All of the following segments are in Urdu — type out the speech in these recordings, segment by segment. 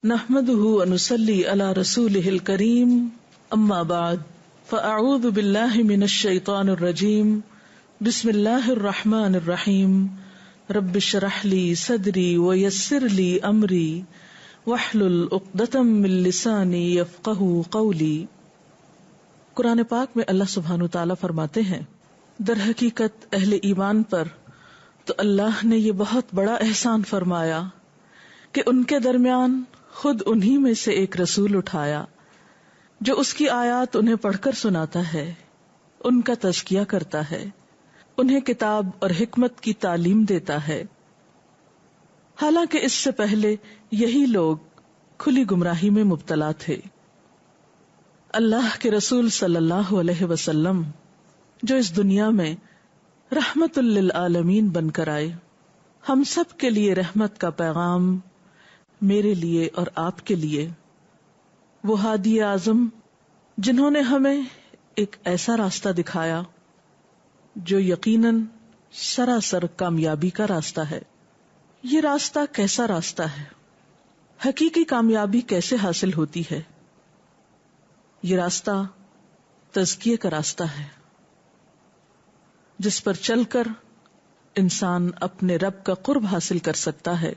نحمده ونصلي على رسوله الكريم اما بعد فاعوذ بالله من الشيطان الرجيم بسم الله الرحمن الرحيم رب اشرح لي صدري ويسر لي امري واحلل عقدة من لساني يفقهوا قولي۔ قرآن پاک میں اللہ سبحانہ تعالیٰ فرماتے ہیں، در حقیقت اہل ایمان پر تو اللہ نے یہ بہت بڑا احسان فرمایا کہ ان کے درمیان خود انہی میں سے ایک رسول اٹھایا جو اس کی آیات انہیں پڑھ کر سناتا ہے، ان کا تزکیہ کرتا ہے، انہیں کتاب اور حکمت کی تعلیم دیتا ہے۔ حالانکہ اس سے پہلے یہی لوگ کھلی گمراہی میں مبتلا تھے۔ اللہ کے رسول صلی اللہ علیہ وسلم جو اس دنیا میں رحمت للعالمین بن کر آئے، ہم سب کے لیے رحمت کا پیغام، میرے لیے اور آپ کے لیے، وہ ہادی اعظم جنہوں نے ہمیں ایک ایسا راستہ دکھایا جو یقیناً سراسر کامیابی کا راستہ ہے۔ یہ راستہ کیسا راستہ ہے؟ حقیقی کامیابی کیسے حاصل ہوتی ہے؟ یہ راستہ تزکیے کا راستہ ہے، جس پر چل کر انسان اپنے رب کا قرب حاصل کر سکتا ہے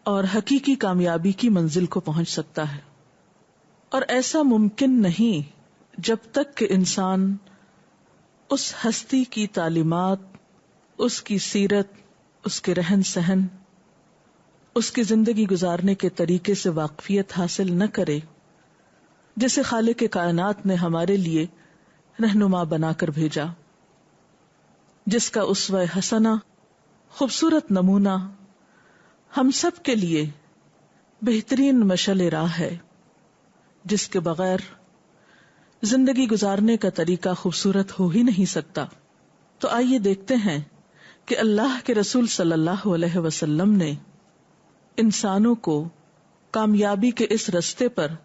اور حقیقی کامیابی کی منزل کو پہنچ سکتا ہے۔ اور ایسا ممکن نہیں جب تک کہ انسان اس ہستی کی تعلیمات، اس کی سیرت، اس کے رہن سہن، اس کی زندگی گزارنے کے طریقے سے واقفیت حاصل نہ کرے جسے خالق کائنات نے ہمارے لیے رہنما بنا کر بھیجا، جس کا اسوہ حسنہ، خوبصورت نمونہ ہم سب کے لیے بہترین مشعل راہ ہے، جس کے بغیر زندگی گزارنے کا طریقہ خوبصورت ہو ہی نہیں سکتا۔ تو آئیے دیکھتے ہیں کہ اللہ کے رسول صلی اللہ علیہ وسلم نے انسانوں کو کامیابی کے اس رستے پر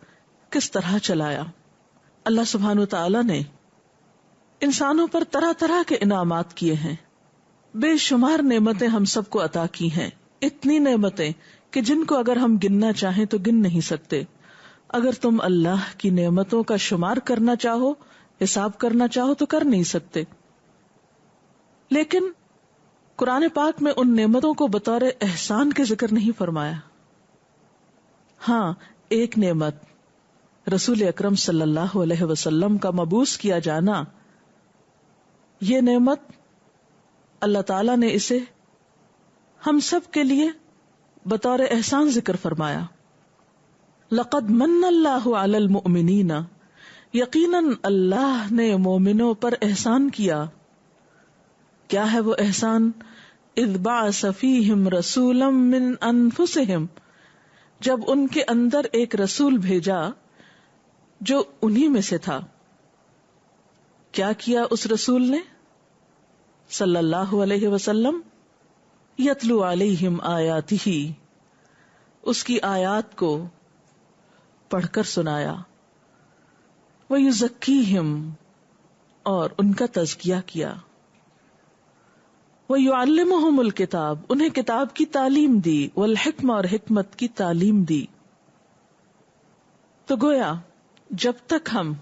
کس طرح چلایا۔ اللہ سبحانہ تعالیٰ نے انسانوں پر طرح طرح کے انعامات کیے ہیں، بے شمار نعمتیں ہم سب کو عطا کی ہیں، اتنی نعمتیں کہ جن کو اگر ہم گننا چاہیں تو گن نہیں سکتے۔ اگر تم اللہ کی نعمتوں کا شمار کرنا چاہو، حساب کرنا چاہو تو کر نہیں سکتے۔ لیکن قرآن پاک میں ان نعمتوں کو بطور احسان کے ذکر نہیں فرمایا۔ ہاں، ایک نعمت رسول اکرم صلی اللہ علیہ وسلم کا مبعوث کیا جانا، یہ نعمت اللہ تعالیٰ نے اسے ہم سب کے لیے بطور احسان ذکر فرمایا۔ لقد من اللہ علی المؤمنین، یقیناً اللہ نے مومنوں پر احسان کیا۔ کیا ہے وہ احسان؟ اذ بعث فیہم رسولا من انفسہم، جب ان کے اندر ایک رسول بھیجا جو انہی میں سے تھا۔ کیا کیا اس رسول نے صلی اللہ علیہ وسلم؟ یتلو علیہم آیاتہ، اس کی آیات کو پڑھ کر سنایا، ویزکیہم، اور ان کا تزکیہ کیا، ویعلمہم الکتاب، انہیں کتاب کی تعلیم دی، والحکمہ، اور حکمت کی تعلیم دی۔ تو گویا جب تک ہم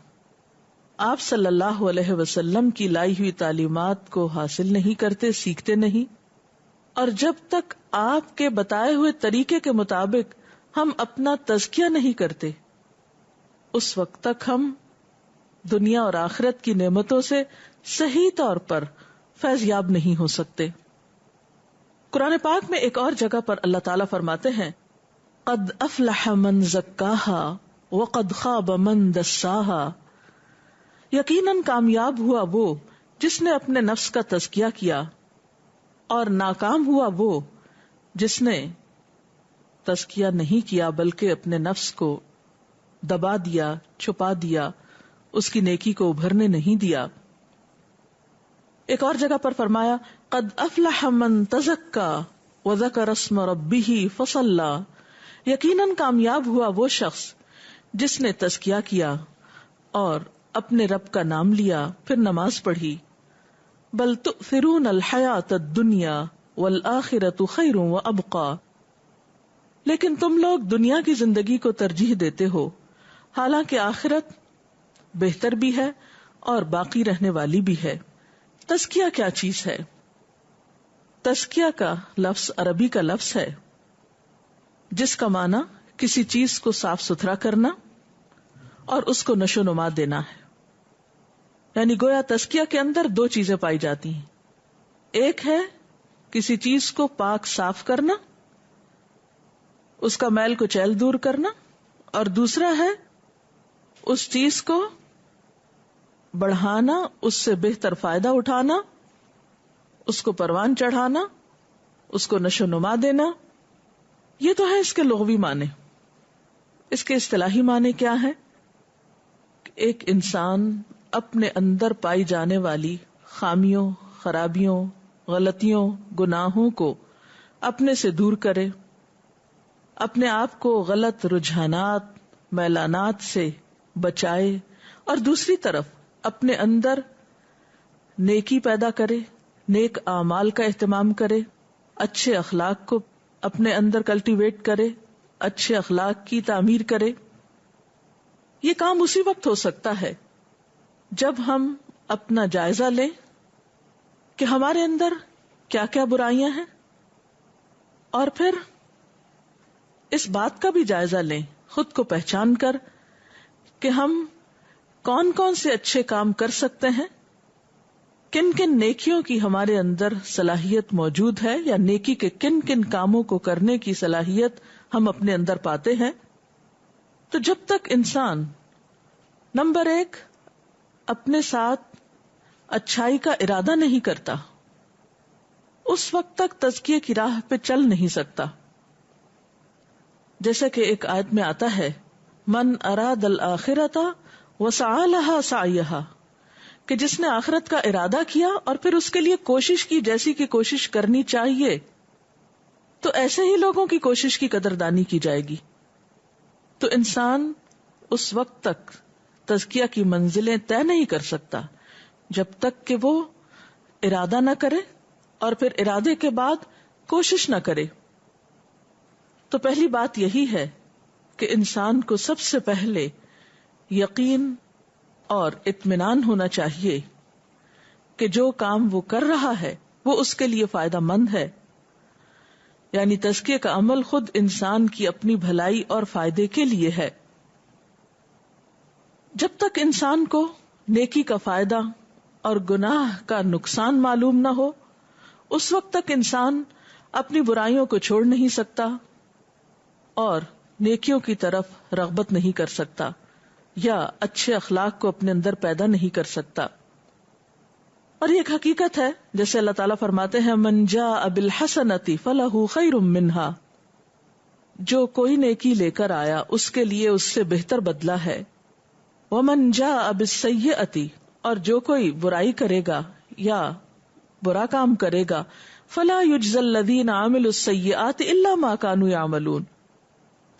آپ صلی اللہ علیہ وسلم کی لائی ہوئی تعلیمات کو حاصل نہیں کرتے، سیکھتے نہیں، اور جب تک آپ کے بتائے ہوئے طریقے کے مطابق ہم اپنا تزکیہ نہیں کرتے، اس وقت تک ہم دنیا اور آخرت کی نعمتوں سے صحیح طور پر فیض یاب نہیں ہو سکتے۔ قرآن پاک میں ایک اور جگہ پر اللہ تعالیٰ فرماتے ہیں، قد افلح من زکاہا وقد خاب من دساہا، یقیناً کامیاب ہوا وہ جس نے اپنے نفس کا تزکیہ کیا، اور ناکام ہوا وہ جس نے تزکیہ نہیں کیا بلکہ اپنے نفس کو دبا دیا، چھپا دیا، اس کی نیکی کو ابھرنے نہیں دیا۔ ایک اور جگہ پر فرمایا، قد افلح من تزکا وذکر اسم ربہ فصلی، یقیناً کامیاب ہوا وہ شخص جس نے تزکیہ کیا اور اپنے رب کا نام لیا، پھر نماز پڑھی۔ بل تؤثرون الحیات الدنیا والآخرۃ خیر وابقی، لیکن تم لوگ دنیا کی زندگی کو ترجیح دیتے ہو، حالانکہ آخرت بہتر بھی ہے اور باقی رہنے والی بھی ہے۔ تزکیہ کیا چیز ہے؟ تزکیہ کا لفظ عربی کا لفظ ہے جس کا معنی کسی چیز کو صاف ستھرا کرنا اور اس کو نشو نما دینا ہے۔ یعنی گویا تزکیہ کے اندر دو چیزیں پائی جاتی ہیں، ایک ہے کسی چیز کو پاک صاف کرنا، اس کا میل کچیل دور کرنا، اور دوسرا ہے اس چیز کو بڑھانا، اس سے بہتر فائدہ اٹھانا، اس کو پروان چڑھانا، اس کو نشو نما دینا۔ یہ تو ہے اس کے لغوی معنی۔ اس کے اصطلاحی معنی کیا ہے؟ ایک انسان اپنے اندر پائی جانے والی خامیوں، خرابیوں، غلطیوں، گناہوں کو اپنے سے دور کرے، اپنے آپ کو غلط رجحانات، میلانات سے بچائے، اور دوسری طرف اپنے اندر نیکی پیدا کرے، نیک اعمال کا اہتمام کرے، اچھے اخلاق کو اپنے اندر کلٹیویٹ کرے، اچھے اخلاق کی تعمیر کرے۔ یہ کام اسی وقت ہو سکتا ہے جب ہم اپنا جائزہ لیں کہ ہمارے اندر کیا کیا برائیاں ہیں، اور پھر اس بات کا بھی جائزہ لیں خود کو پہچان کر کہ ہم کون کون سے اچھے کام کر سکتے ہیں، کن کن نیکیوں کی ہمارے اندر صلاحیت موجود ہے، یا نیکی کے کن کن کاموں کو کرنے کی صلاحیت ہم اپنے اندر پاتے ہیں۔ تو جب تک انسان نمبر 1 اپنے ساتھ اچھائی کا ارادہ نہیں کرتا، اس وقت تک تزکیے کی راہ پہ چل نہیں سکتا۔ جیسا کہ ایک آیت میں آتا ہے، من اراد الآخرۃ وسعی لہا سعیہا، کہ جس نے آخرت کا ارادہ کیا اور پھر اس کے لیے کوشش کی جیسی کہ کوشش کرنی چاہیے، تو ایسے ہی لوگوں کی کوشش کی قدردانی کی جائے گی۔ تو انسان اس وقت تک تزکیہ کی منزلیں طے نہیں کر سکتا جب تک کہ وہ ارادہ نہ کرے اور پھر ارادے کے بعد کوشش نہ کرے۔ تو پہلی بات یہی ہے کہ انسان کو سب سے پہلے یقین اور اطمینان ہونا چاہیے کہ جو کام وہ کر رہا ہے وہ اس کے لیے فائدہ مند ہے، یعنی تزکیے کا عمل خود انسان کی اپنی بھلائی اور فائدے کے لیے ہے۔ جب تک انسان کو نیکی کا فائدہ اور گناہ کا نقصان معلوم نہ ہو، اس وقت تک انسان اپنی برائیوں کو چھوڑ نہیں سکتا اور نیکیوں کی طرف رغبت نہیں کر سکتا، یا اچھے اخلاق کو اپنے اندر پیدا نہیں کر سکتا۔ اور یہ ایک حقیقت ہے، جیسے اللہ تعالیٰ فرماتے ہیں، من جاء بالحسنۃ فلہ خیر منہا، جو کوئی نیکی لے کر آیا اس کے لیے اس سے بہتر بدلہ ہے۔ ومن جاء بالسیئۃ، اور جو کوئی برائی کرے گا یا برا کام کرے گا، فلا یجزی الذین عملوا السیئات الا ما کانوا یعملون،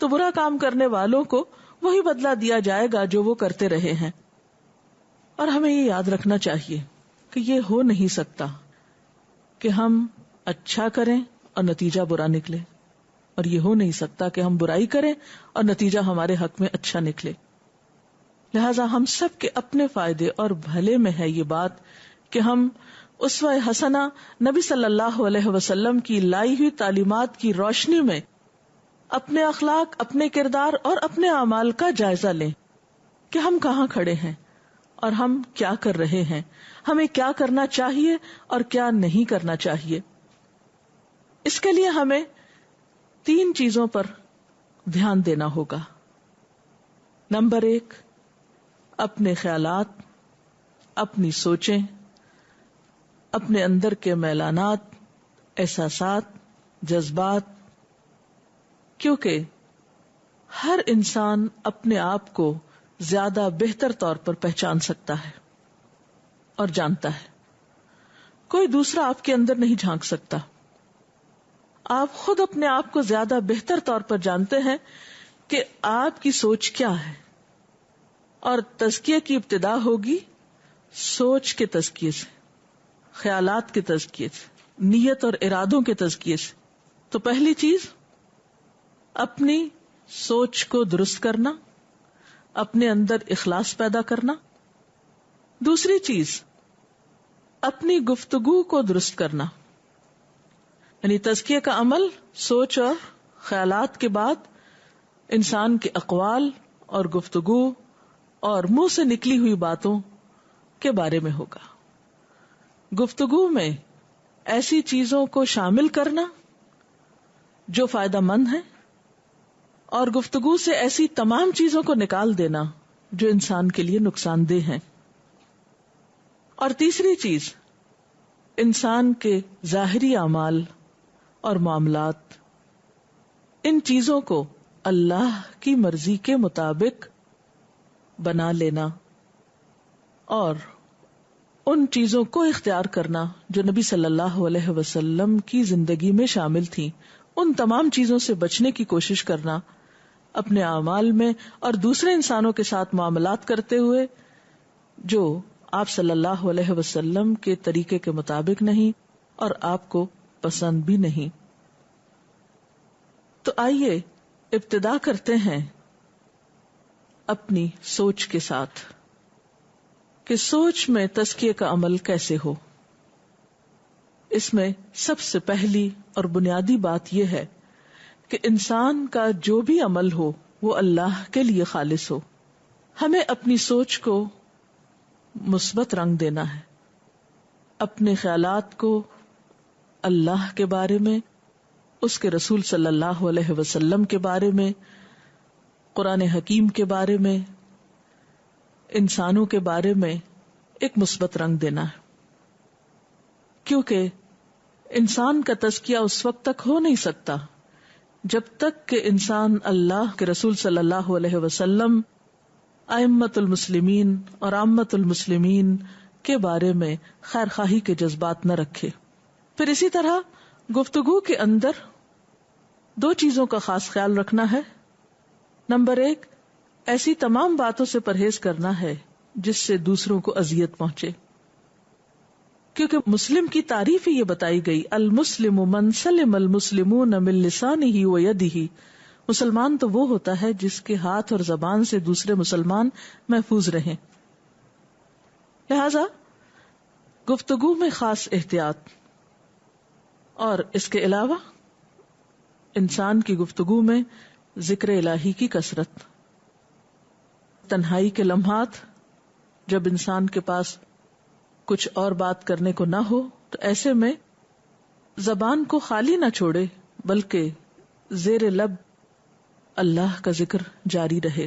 تو برا کام کرنے والوں کو وہی بدلہ دیا جائے گا جو وہ کرتے رہے ہیں۔ اور ہمیں یہ یاد رکھنا چاہیے کہ یہ ہو نہیں سکتا کہ ہم اچھا کریں اور نتیجہ برا نکلے، اور یہ ہو نہیں سکتا کہ ہم برائی کریں اور نتیجہ ہمارے حق میں اچھا نکلے۔ لہذا ہم سب کے اپنے فائدے اور بھلے میں ہے یہ بات کہ ہم اسوہ حسنہ نبی صلی اللہ علیہ وسلم کی لائی ہوئی تعلیمات کی روشنی میں اپنے اخلاق، اپنے کردار اور اپنے اعمال کا جائزہ لیں کہ ہم کہاں کھڑے ہیں اور ہم کیا کر رہے ہیں، ہمیں کیا کرنا چاہیے اور کیا نہیں کرنا چاہیے۔ اس کے لیے ہمیں 3 چیزوں پر دھیان دینا ہوگا۔ نمبر 1، اپنے خیالات، اپنی سوچیں، اپنے اندر کے میلانات، احساسات، جذبات، کیونکہ ہر انسان اپنے آپ کو زیادہ بہتر طور پر پہچان سکتا ہے اور جانتا ہے، کوئی دوسرا آپ کے اندر نہیں جھانک سکتا۔ آپ خود اپنے آپ کو زیادہ بہتر طور پر جانتے ہیں کہ آپ کی سوچ کیا ہے، اور تزکیے کی ابتدا ہوگی سوچ کے تزکیے سے، خیالات کے تزکیے سے، نیت اور ارادوں کے تزکیے سے۔ تو پہلی چیز اپنی سوچ کو درست کرنا، اپنے اندر اخلاص پیدا کرنا. دوسری چیز اپنی گفتگو کو درست کرنا، یعنی تزکیہ کا عمل سوچ اور خیالات کے بعد انسان کے اقوال اور گفتگو اور منہ سے نکلی ہوئی باتوں کے بارے میں ہوگا. گفتگو میں ایسی چیزوں کو شامل کرنا جو فائدہ مند ہیں، اور گفتگو سے ایسی تمام چیزوں کو نکال دینا جو انسان کے لیے نقصان دہ ہیں. اور تیسری چیز انسان کے ظاہری اعمال اور معاملات، ان چیزوں کو اللہ کی مرضی کے مطابق بنا لینا اور ان چیزوں کو اختیار کرنا جو نبی صلی اللہ علیہ وسلم کی زندگی میں شامل تھیں. ان تمام چیزوں سے بچنے کی کوشش کرنا اپنے اعمال میں اور دوسرے انسانوں کے ساتھ معاملات کرتے ہوئے جو آپ صلی اللہ علیہ وسلم کے طریقے کے مطابق نہیں اور آپ کو پسند بھی نہیں. تو آئیے ابتدا کرتے ہیں اپنی سوچ کے ساتھ کہ سوچ میں تزکیے کا عمل کیسے ہو. اس میں سب سے پہلی اور بنیادی بات یہ ہے کہ انسان کا جو بھی عمل ہو وہ اللہ کے لیے خالص ہو. ہمیں اپنی سوچ کو مثبت رنگ دینا ہے، اپنے خیالات کو اللہ کے بارے میں، اس کے رسول صلی اللہ علیہ وسلم کے بارے میں، قرآن حکیم کے بارے میں، انسانوں کے بارے میں ایک مثبت رنگ دینا ہے. کیونکہ انسان کا تزکیہ اس وقت تک ہو نہیں سکتا جب تک کہ انسان اللہ کے رسول صلی اللہ علیہ وسلم، ائمۃ المسلمین اور عامۃ المسلمین کے بارے میں خیر خواہی کے جذبات نہ رکھے. پھر اسی طرح گفتگو کے اندر دو چیزوں کا خاص خیال رکھنا ہے. نمبر 1، ایسی تمام باتوں سے پرہیز کرنا ہے جس سے دوسروں کو اذیت پہنچے، کیونکہ مسلم کی تعریف ہی یہ بتائی گئی، المسلم من سلم المسلمون من لسانہ و یدہ. مسلمان تو وہ ہوتا ہے جس کے ہاتھ اور زبان سے دوسرے مسلمان محفوظ رہیں. لہذا گفتگو میں خاص احتیاط، اور اس کے علاوہ انسان کی گفتگو میں ذکر الہی کی کثرت. تنہائی کے لمحات جب انسان کے پاس کچھ اور بات کرنے کو نہ ہو تو ایسے میں زبان کو خالی نہ چھوڑے بلکہ زیر لب اللہ کا ذکر جاری رہے.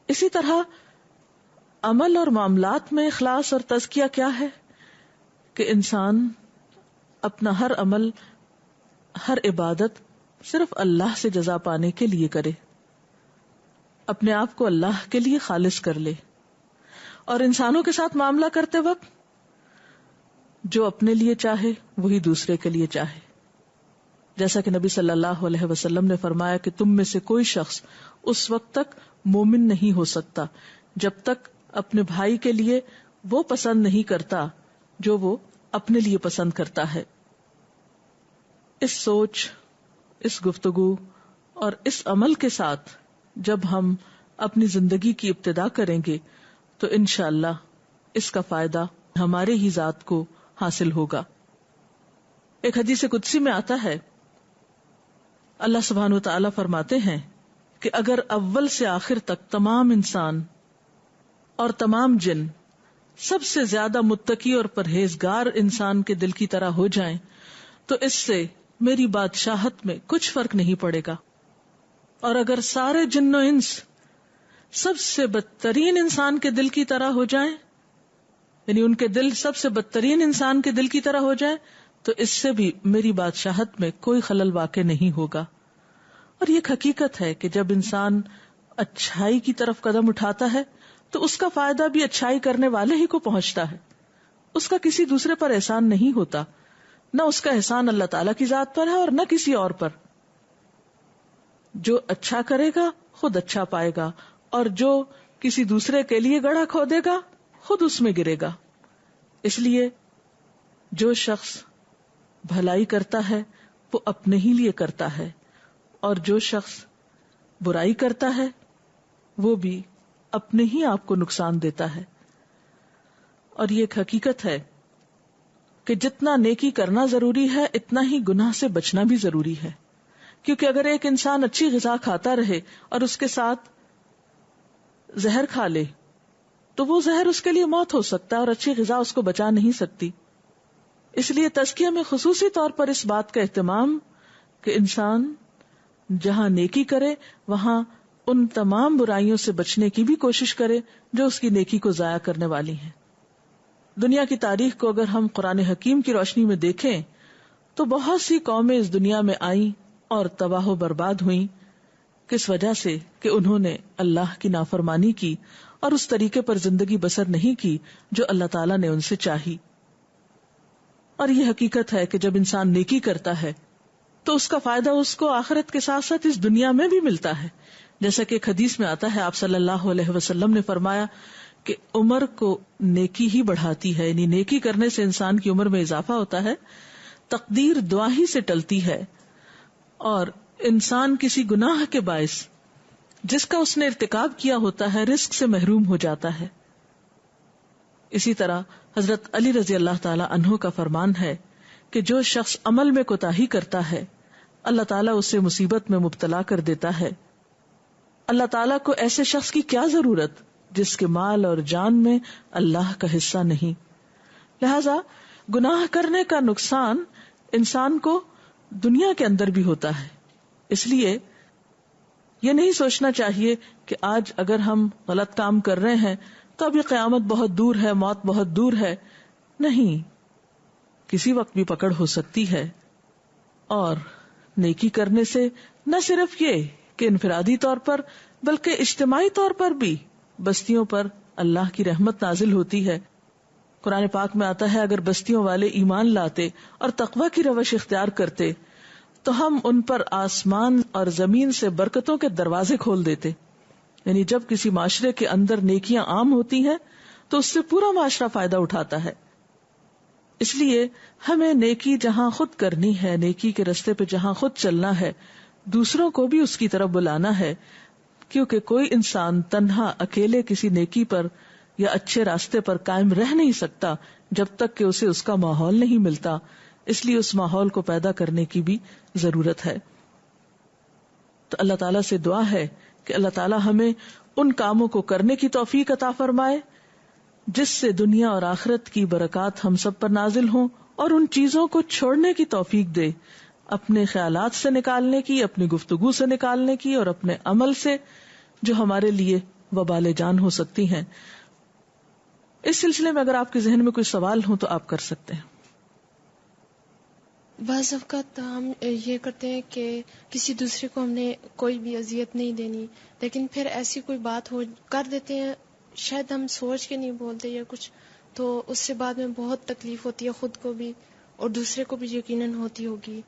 اسی طرح عمل اور معاملات میں اخلاص اور تزکیہ کیا ہے کہ انسان اپنا ہر عمل، ہر عبادت صرف اللہ سے جزا پانے کے لیے کرے، اپنے آپ کو اللہ کے لیے خالص کر لے. اور انسانوں کے ساتھ معاملہ کرتے وقت جو اپنے لیے چاہے وہی دوسرے کے لیے چاہے. جیسا کہ نبی صلی اللہ علیہ وسلم نے فرمایا کہ تم میں سے کوئی شخص اس وقت تک مومن نہیں ہو سکتا جب تک اپنے بھائی کے لیے وہ پسند نہیں کرتا جو وہ اپنے لیے پسند کرتا ہے. اس سوچ، اس گفتگو اور اس عمل کے ساتھ جب ہم اپنی زندگی کی ابتدا کریں گے تو انشاءاللہ اس کا فائدہ ہمارے ہی ذات کو حاصل ہوگا. ایک حدیث قدسی میں آتا ہے، اللہ سبحانہ وتعالی فرماتے ہیں کہ اگر اول سے آخر تک تمام انسان اور تمام جن سب سے زیادہ متقی اور پرہیزگار انسان کے دل کی طرح ہو جائیں تو اس سے میری بادشاہت میں کچھ فرق نہیں پڑے گا. اور اگر سارے جن و انس سب سے بدترین انسان کے دل کی طرح ہو جائیں، یعنی ان کے دل سب سے بدترین انسان کے دل کی طرح ہو جائے، تو اس سے بھی میری بادشاہت میں کوئی خلل واقع نہیں ہوگا. اور یہ ایک حقیقت ہے کہ جب انسان اچھائی کی طرف قدم اٹھاتا ہے تو اس کا فائدہ بھی اچھائی کرنے والے ہی کو پہنچتا ہے، اس کا کسی دوسرے پر احسان نہیں ہوتا. نہ اس کا احسان اللہ تعالیٰ کی ذات پر ہے اور نہ کسی اور پر. جو اچھا کرے گا خود اچھا پائے گا، اور جو کسی دوسرے کے لیے گڑھا کھودے گا خود اس میں گرے گا. اس لیے جو شخص بھلائی کرتا ہے وہ اپنے ہی لیے کرتا ہے، اور جو شخص برائی کرتا ہے وہ بھی اپنے ہی آپ کو نقصان دیتا ہے. اور یہ ایک حقیقت ہے کہ جتنا نیکی کرنا ضروری ہے اتنا ہی گناہ سے بچنا بھی ضروری ہے. کیونکہ اگر ایک انسان اچھی غذا کھاتا رہے اور اس کے ساتھ زہر کھا لے تو وہ زہر اس کے لیے موت ہو سکتا ہے اور اچھی غذا اس کو بچا نہیں سکتی. اس لیے تزکیہ میں خصوصی طور پر اس بات کا اہتمام کہ انسان جہاں نیکی کرے وہاں ان تمام برائیوں سے بچنے کی بھی کوشش کرے جو اس کی نیکی کو ضائع کرنے والی ہیں. دنیا کی تاریخ کو اگر ہم قرآن حکیم کی روشنی میں دیکھیں تو بہت سی قومیں اس دنیا میں آئیں اور تباہ و برباد ہوئیں. کس وجہ سے؟ کہ انہوں نے اللہ کی نافرمانی کی اور اس طریقے پر زندگی بسر نہیں کی جو اللہ تعالیٰ نے ان سے چاہی. اور یہ حقیقت ہے کہ جب انسان نیکی کرتا ہے تو اس کا فائدہ اس کو آخرت کے ساتھ ساتھ اس دنیا میں بھی ملتا ہے. جیسا کہ ایک حدیث میں آتا ہے، آپ صلی اللہ علیہ وسلم نے فرمایا کہ عمر کو نیکی ہی بڑھاتی ہے، یعنی نیکی کرنے سے انسان کی عمر میں اضافہ ہوتا ہے، تقدیر دعا ہی سے ٹلتی ہے، اور انسان کسی گناہ کے باعث جس کا اس نے ارتکاب کیا ہوتا ہے رزق سے محروم ہو جاتا ہے. اسی طرح حضرت علی رضی اللہ تعالی عنہ کا فرمان ہے کہ جو شخص عمل میں کوتاہی کرتا ہے اللہ تعالیٰ اسے مصیبت میں مبتلا کر دیتا ہے. اللہ تعالیٰ کو ایسے شخص کی کیا ضرورت جس کے مال اور جان میں اللہ کا حصہ نہیں. لہذا گناہ کرنے کا نقصان انسان کو دنیا کے اندر بھی ہوتا ہے. اس لیے یہ نہیں سوچنا چاہیے کہ آج اگر ہم غلط کام کر رہے ہیں تو اب یہ قیامت بہت دور ہے، موت بہت دور ہے. نہیں، کسی وقت بھی پکڑ ہو سکتی ہے. اور نیکی کرنے سے نہ صرف یہ کہ انفرادی طور پر بلکہ اجتماعی طور پر بھی بستیوں پر اللہ کی رحمت نازل ہوتی ہے. قرآن پاک میں آتا ہے اگر بستیوں والے ایمان لاتے اور تقوی کی روش اختیار کرتے تو ہم ان پر آسمان اور زمین سے برکتوں کے دروازے کھول دیتے. یعنی جب کسی معاشرے کے اندر نیکیاں عام ہوتی ہیں تو اس سے پورا معاشرہ فائدہ اٹھاتا ہے. اس لیے ہمیں نیکی جہاں خود کرنی ہے، نیکی کے رستے پہ جہاں خود چلنا ہے، دوسروں کو بھی اس کی طرف بلانا ہے. کیونکہ کوئی انسان تنہا اکیلے کسی نیکی پر یا اچھے راستے پر قائم رہ نہیں سکتا جب تک کہ اسے اس کا ماحول نہیں ملتا. اس لیے اس ماحول کو پیدا کرنے کی بھی ضرورت ہے. تو اللہ تعالیٰ سے دعا ہے کہ اللہ تعالیٰ ہمیں ان کاموں کو کرنے کی توفیق عطا فرمائے جس سے دنیا اور آخرت کی برکات ہم سب پر نازل ہوں، اور ان چیزوں کو چھوڑنے کی توفیق دے، اپنے خیالات سے نکالنے کی، اپنی گفتگو سے نکالنے کی، اور اپنے عمل سے جو ہمارے لیے وبال جان ہو سکتی ہیں. اس سلسلے میں اگر آپ کے ذہن میں کوئی سوال ہو تو آپ کر سکتے ہیں. بعض اوقات ہم یہ کرتے ہیں کہ کسی دوسرے کو ہم نے کوئی بھی اذیت نہیں دینی، لیکن پھر ایسی کوئی بات ہو کر دیتے ہیں، شاید ہم سوچ کے نہیں بولتے یا کچھ، تو اس سے بعد میں بہت تکلیف ہوتی ہے خود کو بھی اور دوسرے کو بھی یقیناً ہوتی ہوگی.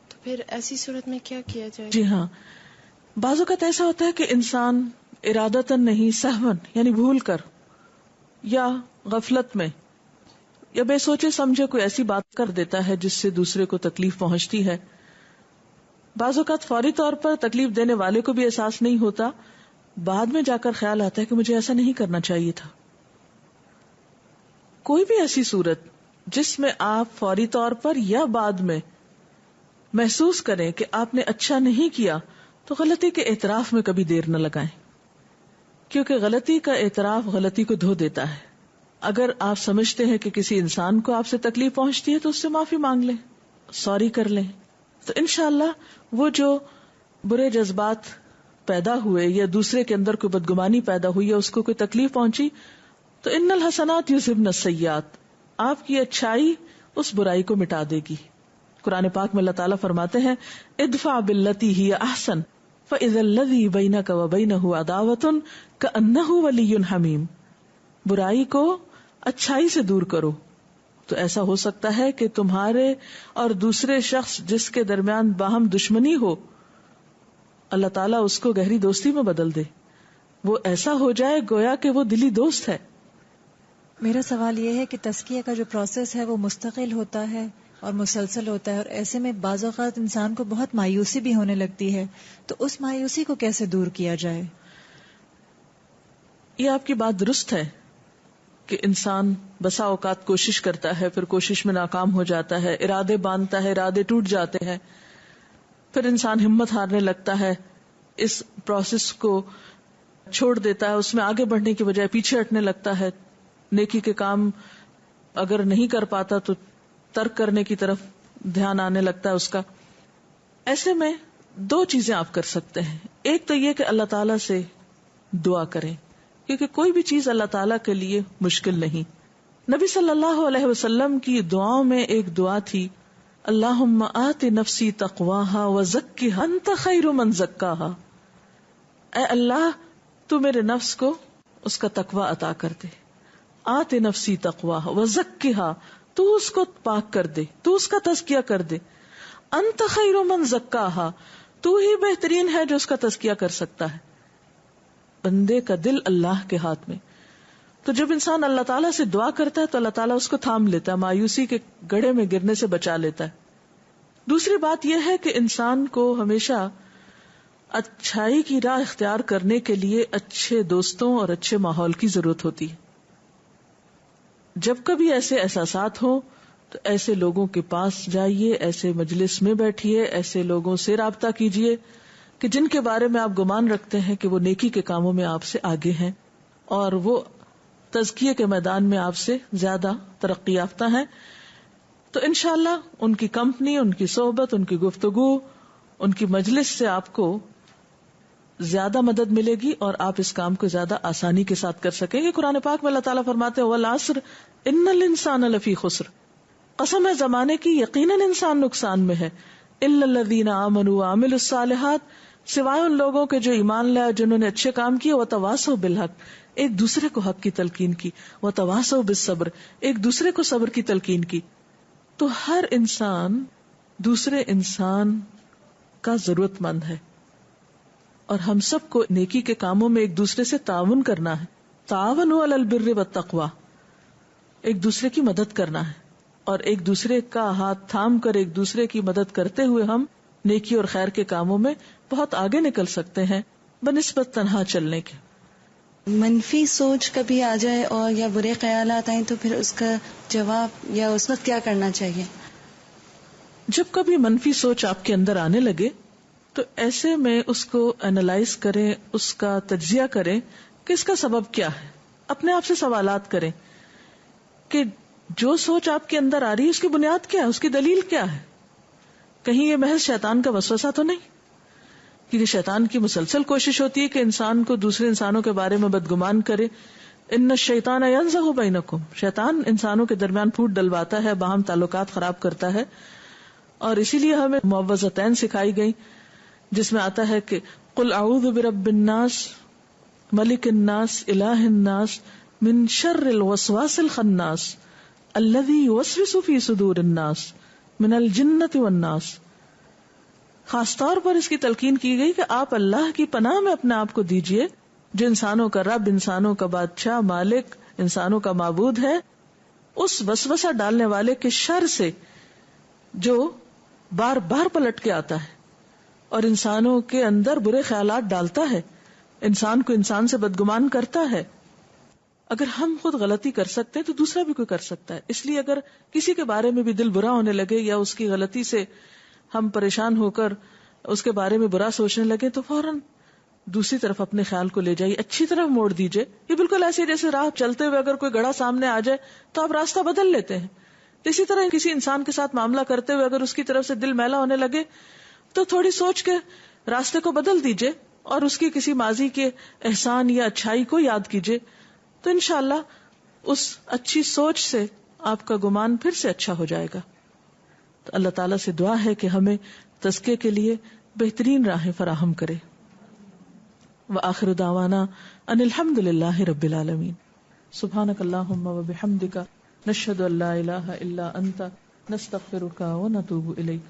تو پھر ایسی صورت میں کیا کیا جائے؟ جی ہاں، بعض اوقات ایسا ہوتا ہے کہ انسان ارادتاً نہیں، سہون یعنی بھول کر یا غفلت میں یا بے سوچے سمجھے کوئی ایسی بات کر دیتا ہے جس سے دوسرے کو تکلیف پہنچتی ہے. بعض اوقات فوری طور پر تکلیف دینے والے کو بھی احساس نہیں ہوتا، بعد میں جا کر خیال آتا ہے کہ مجھے ایسا نہیں کرنا چاہیے تھا. کوئی بھی ایسی صورت جس میں آپ فوری طور پر یا بعد میں محسوس کریں کہ آپ نے اچھا نہیں کیا تو غلطی کے اعتراف میں کبھی دیر نہ لگائیں، کیونکہ غلطی کا اعتراف غلطی کو دھو دیتا ہے. اگر آپ سمجھتے ہیں کہ کسی انسان کو آپ سے تکلیف پہنچتی ہے تو اس سے معافی مانگ لیں، سوری کر لیں، تو انشاءاللہ وہ جو برے جذبات پیدا ہوئے یا دوسرے کے اندر کوئی بدگمانی پیدا ہوئی یا اس کو کوئی تکلیف پہنچی تو ان الحسنات یذہبن السیئات، آپ کی اچھائی اس برائی کو مٹا دے گی. قرآن پاک میں اللہ تعالیٰ فرماتے ہیں ادفع باللتی ہی احسن فاذا الذی بینک وبینہ عداوۃ کأنہ ولی حمیم. برائی کو اچھائی سے دور کرو تو ایسا ہو سکتا ہے کہ تمہارے اور دوسرے شخص جس کے درمیان باہم دشمنی ہو اللہ تعالیٰ اس کو گہری دوستی میں بدل دے، وہ ایسا ہو جائے گویا کہ وہ دلی دوست ہے. میرا سوال یہ ہے کہ تزکیہ کا جو پروسیس ہے وہ مستقل ہوتا ہے اور مسلسل ہوتا ہے، اور ایسے میں بعض اوقات انسان کو بہت مایوسی بھی ہونے لگتی ہے، تو اس مایوسی کو کیسے دور کیا جائے؟ یہ آپ کی بات درست ہے کہ انسان بسا اوقات کوشش کرتا ہے، پھر کوشش میں ناکام ہو جاتا ہے، ارادے باندھتا ہے، ارادے ٹوٹ جاتے ہیں، پھر انسان ہمت ہارنے لگتا ہے، اس پروسیس کو چھوڑ دیتا ہے، اس میں آگے بڑھنے کی بجائے پیچھے ہٹنے لگتا ہے، نیکی کے کام اگر نہیں کر پاتا تو ترک کرنے کی طرف دھیان آنے لگتا ہے اس کا. ایسے میں دو چیزیں آپ کر سکتے ہیں. ایک تو یہ کہ اللہ تعالیٰ سے دعا کریں، کیونکہ کوئی بھی چیز اللہ تعالیٰ کے لیے مشکل نہیں. نبی صلی اللہ علیہ وسلم کی دعاؤں میں ایک دعا تھی، اللہم آت نفسی تقواہا وزکھا انت خیر من زکاہا. اے اللہ تو میرے نفس کو اس کا تقوی عطا کر دے. آت نفسی تقواہا وزکھا، تو اس کو پاک کر دے، تو اس کا تزکیہ کر دے. انت خیر من زکاہا، تو ہی بہترین ہے جو اس کا تزکیہ کر سکتا ہے. بندے کا دل اللہ کے ہاتھ میں. تو جب انسان اللہ تعالیٰ سے دعا کرتا ہے تو اللہ تعالیٰ اس کو تھام لیتا ہے، مایوسی کے گڑھے میں گرنے سے بچا لیتا ہے. دوسری بات یہ ہے کہ انسان کو ہمیشہ اچھائی کی راہ اختیار کرنے کے لیے اچھے دوستوں اور اچھے ماحول کی ضرورت ہوتی ہے. جب کبھی ایسے احساسات ہوں تو ایسے لوگوں کے پاس جائیے، ایسے مجلس میں بیٹھیے، ایسے لوگوں سے رابطہ کیجیے کہ جن کے بارے میں آپ گمان رکھتے ہیں کہ وہ نیکی کے کاموں میں آپ سے آگے ہیں اور وہ تزکیے کے میدان میں آپ سے زیادہ ترقی یافتہ ہیں. تو انشاءاللہ ان کی کمپنی، ان کی صحبت، ان کی گفتگو، ان کی مجلس سے آپ کو زیادہ مدد ملے گی اور آپ اس کام کو زیادہ آسانی کے ساتھ کر سکیں گے. قرآن پاک میں اللہ تعالیٰ فرماتے ہیں والعصر ان الانسان لفی خسر، قسم ہے زمانے کی، یقیناً انسان نقصان میں ہے. الا الذین آمنوا وعملوا الصالحات، سوائے ان لوگوں کے جو ایمان لائے، جنہوں نے اچھے کام کیے، وتواصوا بالحق، ایک دوسرے کو حق کی تلقین کی، وتواصوا بالصبر، ایک دوسرے کو صبر کی تلقین کی. تو ہر انسان دوسرے انسان کا ضرورت مند ہے اور ہم سب کو نیکی کے کاموں میں ایک دوسرے سے تعاون کرنا ہے. تعاونوا علی البر والتقوی، ایک دوسرے کی مدد کرنا ہے اور ایک دوسرے کا ہاتھ تھام کر ایک دوسرے کی مدد کرتے ہوئے ہم نیکی اور خیر کے کاموں میں بہت آگے نکل سکتے ہیں بنسبت تنہا چلنے کے. منفی سوچ کبھی آ جائے اور یا برے خیالات آئیں تو پھر اس کا جواب یا اس وقت کیا کرنا چاہیے؟ جب کبھی منفی سوچ آپ کے اندر آنے لگے تو ایسے میں اس کو انالائز کریں، اس کا تجزیہ کریں کہ اس کا سبب کیا ہے. اپنے آپ سے سوالات کریں کہ جو سوچ آپ کے اندر آ رہی ہے اس کی بنیاد کیا ہے، اس کی دلیل کیا ہے. کہیں یہ محض شیطان کا وسوسہ تو نہیں؟ کیونکہ شیطان کی مسلسل کوشش ہوتی ہے کہ انسان کو دوسرے انسانوں کے بارے میں بدگمان کرے. ان الشیطان ینزغ بینکم، شیطان انسانوں کے درمیان پھوٹ ڈلواتا ہے، باہم تعلقات خراب کرتا ہے. اور اسی لیے ہمیں معوذتین سکھائی گئی جس میں آتا ہے کہ قل اعوذ برب الناس ملک الناس الہ الناس من شر الوسواس الخناس الذی یوسوس فی صدور الناس من الجنۃ والناس. خاص طور پر اس کی تلقین کی گئی کہ آپ اللہ کی پناہ میں اپنے آپ کو دیجئے جو انسانوں کا رب، انسانوں کا بادشاہ، مالک، انسانوں کا معبود ہے، اس وسوسہ ڈالنے والے کے شر سے جو بار بار پلٹ کے آتا ہے اور انسانوں کے اندر برے خیالات ڈالتا ہے، انسان کو انسان سے بدگمان کرتا ہے. اگر ہم خود غلطی کر سکتے ہیں تو دوسرا بھی کوئی کر سکتا ہے. اس لیے اگر کسی کے بارے میں بھی دل برا ہونے لگے یا اس کی غلطی سے ہم پریشان ہو کر اس کے بارے میں برا سوچنے لگے تو فوراً دوسری طرف اپنے خیال کو لے جائیے، اچھی طرف موڑ دیجئے. یہ بالکل ایسے جیسے راہ چلتے ہوئے اگر کوئی گڑھا سامنے آ جائے تو آپ راستہ بدل لیتے ہیں. اسی طرح کسی انسان کے ساتھ معاملہ کرتے ہوئے اگر اس کی طرف سے دل میلا ہونے لگے تو تھوڑی سوچ کے راستے کو بدل دیجئے اور اس کی کسی ماضی کے احسان یا اچھائی کو یاد کیجئے. تو انشاءاللہ اس اچھی سوچ سے آپ کا گمان پھر سے اچھا ہو جائے گا. تو اللہ تعالیٰ سے دعا ہے کہ ہمیں تزکیے کے لیے بہترین راہیں فراہم کرے. وآخر دعوانا ان الحمد للہ رب العالمین. سبحانک اللہم وبحمدک نشہد ان لا الہ الا انت نستغفرک ونتوب الیک.